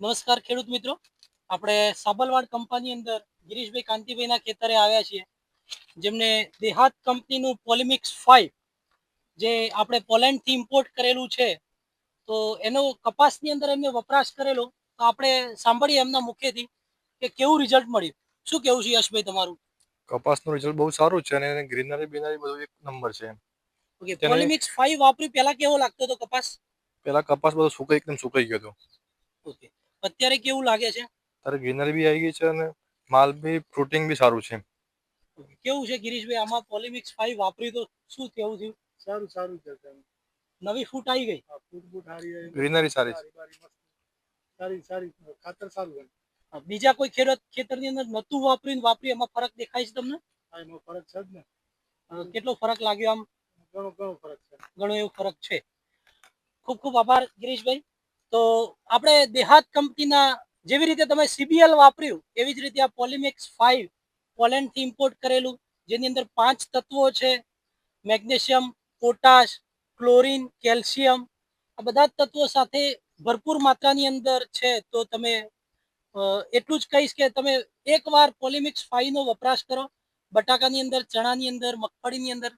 નમસ્કાર ખેડૂત મિત્રો, આપણે સાબલવાડ કંપની અંદર ગિરીશભાઈ કાંતિભાઈના ખેતરે આવ્યા છીએ, જેમને દેહાત કંપનીનું પોલિમિક્સ 5 જે આપણે પોલેન્ડથી ઇમ્પોર્ટ કરેલું છે, તો એનો કપાસની અંદર એમને વપરાશ કરેલો. તો આપણે સાંભળીએ એમના મુખેથી કે કેવું રિઝલ્ટ મળ્યું. શું કેવું છે યશભાઈ તમારું? કપાસનું રિઝલ્ટ બહુ સારું છે અને ગ્રીનરી બીનરી બધું એક નંબર છે. ઓકે, તેને પોલિમિક્સ 5 વાપર્યું પહેલા કેવો લાગતો હતો કપાસ? પેલા કપાસ બધો એકદમ સુકાઈ ગયો હતો. ઓકે, અત્યારે કેવું લાગે છે? ત્યારે ગ્રીનરી બી આવી ગઈ છે અને માલ બી ફ્રૂટિંગ બી સારું છે. કેવું છે ગિરીશભાઈ, આમાં પોલિમિક્સ 5 વાપર્યું તો શું કેવું થયું? સારું સારું છે. નવી ફૂટ આવી ગઈ? ફૂટ હારી ગ્રીનરી સારી છે. સારી સારી ખાતર સારું. બીજા કોઈ ખેતરની અંદર નતું વાપર્યું, એમાં ફરક દેખાય છે તમને? એમાં ફરક છે જ ને. કેટલો ફરક લાગ્યો? આમ ઘણો ફરક છે. ઘણો એવો ફરક છે. ખૂબ ખૂબ આભાર ગિરીશભાઈ. તો આપણે દેહાત કંપનીના જેવી રીતે તમે સીબીએલ વાપર્યું એવી જ રીતે આ પોલિમિક્સ 5 પોલેન્ડથી ઇમ્પોર્ટ કરેલું, જેની અંદર 5 તત્વો છે: મેગ્નેશિયમ, પોટાશ, ક્લોરીન, કેલ્શિયમ. આ બધા જ તત્વો સાથે ભરપૂર માત્રાની અંદર છે. તો તમે એટલું જ કહીશ કે તમે એકવાર પોલિમિક્સ 5 નો વપરાશ કરો. બટાકાની અંદર, ચણાની અંદર, મગફળીની અંદર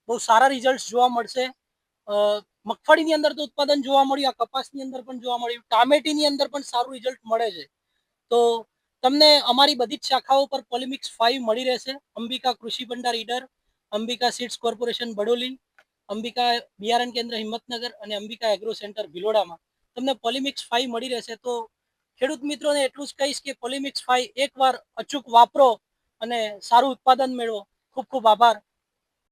બહુ સારા રિઝલ્ટ જોવા મળશે. મગફળીની અંદર તો ઉત્પાદન જોવા મળ્યું, આ કપાસની અંદર પણ જોવા મળ્યું, ટામેટીની અંદર પણ સારું રિઝલ્ટ મળે છે. તો તમને અમારી બધી જ શાખાઓ પર પોલિમિક્સ 5 મળી રહેશે. અંબિકા કૃષિ ભંડાર ઈડર, અંબિકા સીડ્સ કોર્પોરેશન બડોલી, અંબિકા બિયારણ કેન્દ્ર હિંમતનગર અને અંબિકા એગ્રો સેન્ટર ભિલોડામાં તમને પોલિમિક્સ 5 મળી રહેશે. તો ખેડૂત મિત્રોને એટલું જ કહીશ કે પોલિમિક્સ 5 એકવાર અચૂક વાપરો અને સારું ઉત્પાદન મેળવો. ખૂબ ખૂબ આભાર.